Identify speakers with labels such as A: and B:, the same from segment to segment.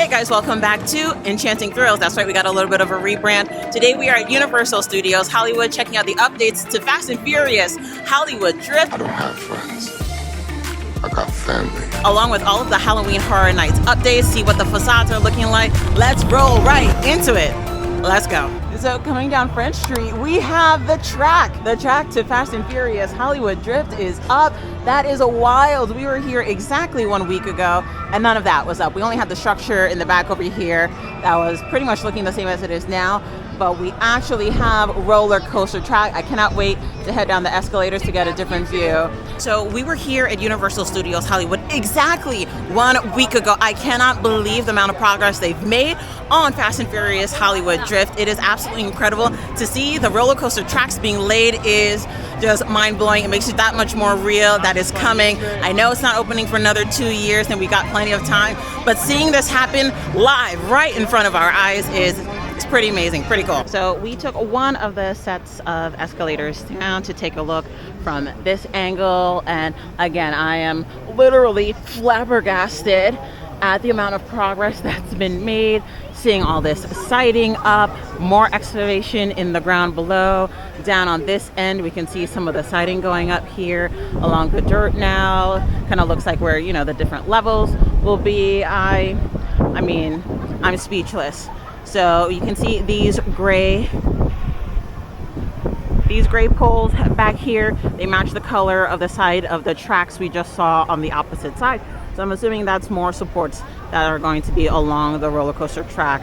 A: Hey guys, welcome back to Enchanting Thrills. That's right, we got a little bit of a rebrand. Today we are at Universal Studios Hollywood checking out the updates to Fast and Furious Hollywood Drift.
B: I don't have friends. I got family.
A: Along with all of the Halloween Horror Nights updates, see what the facades are looking like. Let's roll right into it. Let's go. So coming down French Street, we have the track. The track to Fast and Furious Hollywood Drift is up. That is wild. We were here exactly 1 week ago and none of that was up. We only had the structure in the back over here that was pretty much looking the same as it is now. But we actually have roller coaster track. I cannot wait to head down the escalators to get a different view. So we were here at Universal Studios Hollywood exactly 1 week ago. I cannot believe the amount of progress they've made on Fast and Furious Hollywood Drift. It is absolutely incredible to see the roller coaster tracks being laid is just mind-blowing. It makes it that much more real. That is coming. I know it's not opening for another 2 years and we got plenty of time, but seeing this happen live right in front of our eyes is pretty amazing, pretty cool. So we took one of the sets of escalators down to take a look from this angle, and again, I am literally flabbergasted at the amount of progress that's been made. Seeing all this siding up, more excavation in the ground below. Down on this end, we can see some of the siding going up here along the dirt now. Kind of looks like where, you know, the different levels will be. I mean, I'm speechless. So you can see these gray poles back here. They match the color of the side of the tracks we just saw on the opposite side. So I'm assuming that's more supports that are going to be along the roller coaster track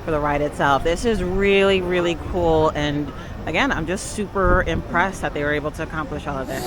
A: for the ride itself. This is really, really cool. And again, I'm just super impressed that they were able to accomplish all of this.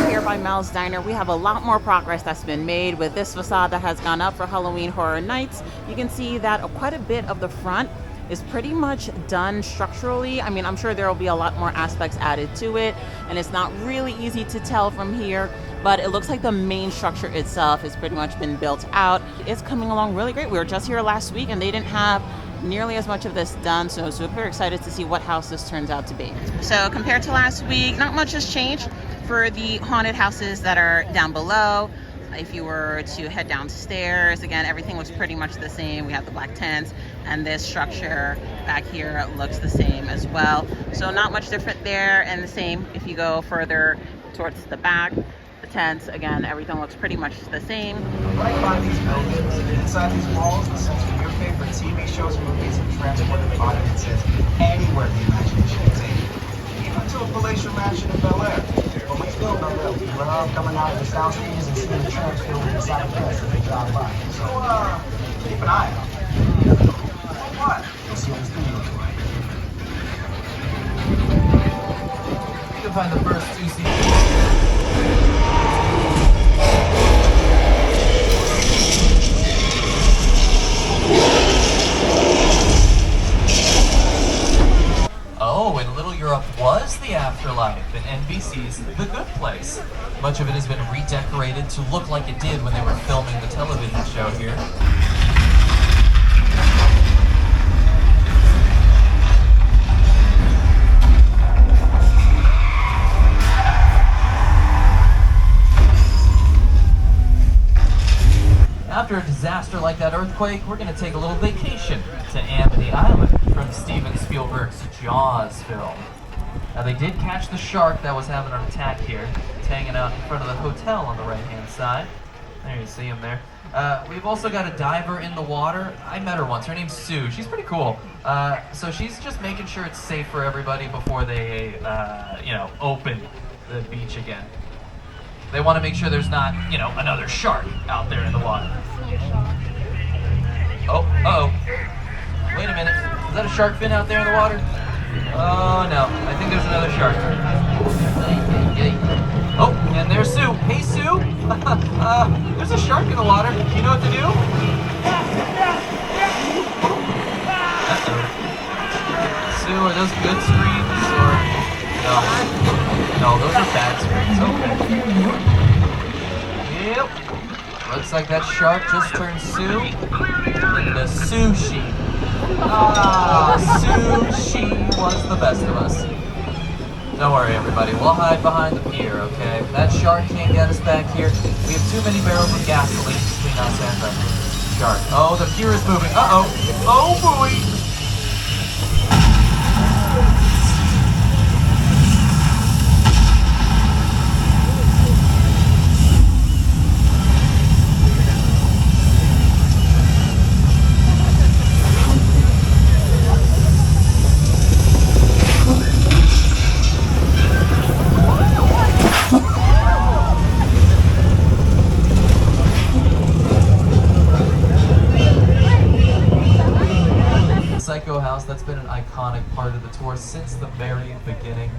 A: Here by Mel's Diner, we have a lot more progress that's been made with this facade that has gone up for Halloween Horror Nights. You can see that quite a bit of the front is pretty much done structurally. I mean, I'm sure there will be a lot more aspects added to it, and it's not really easy to tell from here, but it looks like the main structure itself has pretty much been built out. It's coming along really great. We were just here last week and they didn't have nearly as much of this done, so super excited to see what house this turns out to be. So compared to last week, not much has changed for the haunted houses that are down below. If you were to head downstairs, again, everything looks pretty much the same. We have the black tents, and this structure back here looks the same as well. So not much different there, and the same if you go further towards the back. The tents, again, everything looks pretty much the same.
C: Right by these buildings, inside these walls, the sets of your favorite TV shows and movies and transported audiences anywhere the imagination can take you. Even to a palatial mansion in Bel Air. But we still know that we love coming out of the sound stages and seeing the trams filled with excited guests as they drive by. So, keep an eye out. What? You'll see what the studio's like.
D: You can find the first 2 seasons. Oh, and Little Europe was the afterlife in NBC's The Good Place. Much of it has been redecorated to look like it did when they were filming the television show here. After a disaster like that earthquake, we're going to take a little vacation to Amity Island from Steven Spielberg's Jaws film. Now they did catch the shark that was having an attack here. It's hanging out in front of the hotel on the right-hand side. There you see him there. We've also got a diver in the water. I met her once. Her name's Sue. She's pretty cool. So she's just making sure it's safe for everybody before they, open the beach again. They want to make sure there's not, another shark out there in the water. Oh, uh-oh. Wait a minute. Is that a shark fin out there in the water? Oh, no. I think there's another shark. Oh, and there's Sue. Hey, Sue. There's a shark in the water. You know what to do? Uh-oh. Sue, are those good screams or no? No, those are bad screams. Okay. Yep. Looks like that shark just turned Sue into sushi. Sushi was the best of us. Don't worry, everybody. We'll hide behind the pier, okay? That shark can't get us back here. We have too many barrels of gasoline between us and them. shark. Oh, the pier is moving. Uh-oh. Oh, boy. House, that's been an iconic part of the tour since the very beginning.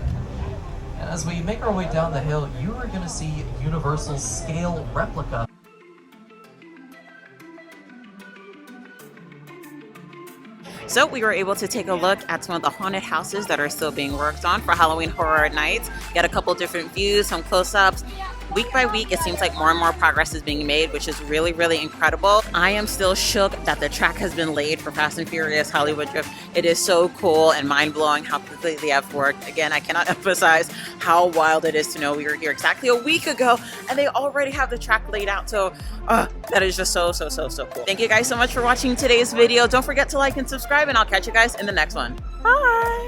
D: And as we make our way down the hill, you are going to see Universal's scale replica.
A: So we were able to take a look at some of the haunted houses that are still being worked on for Halloween Horror Nights. Get a couple different views, some close-ups. Week by week, it seems like more and more progress is being made, which is really, really incredible. I am still shook that the track has been laid for Fast and Furious Hollywood Drift. It is so cool and mind-blowing how quickly they have worked. Again, I cannot emphasize how wild it is to know we were here exactly a week ago and they already have the track laid out. So that is just so cool. Thank you guys so much for watching today's video. Don't forget to like and subscribe, and I'll catch you guys in the next one. Bye!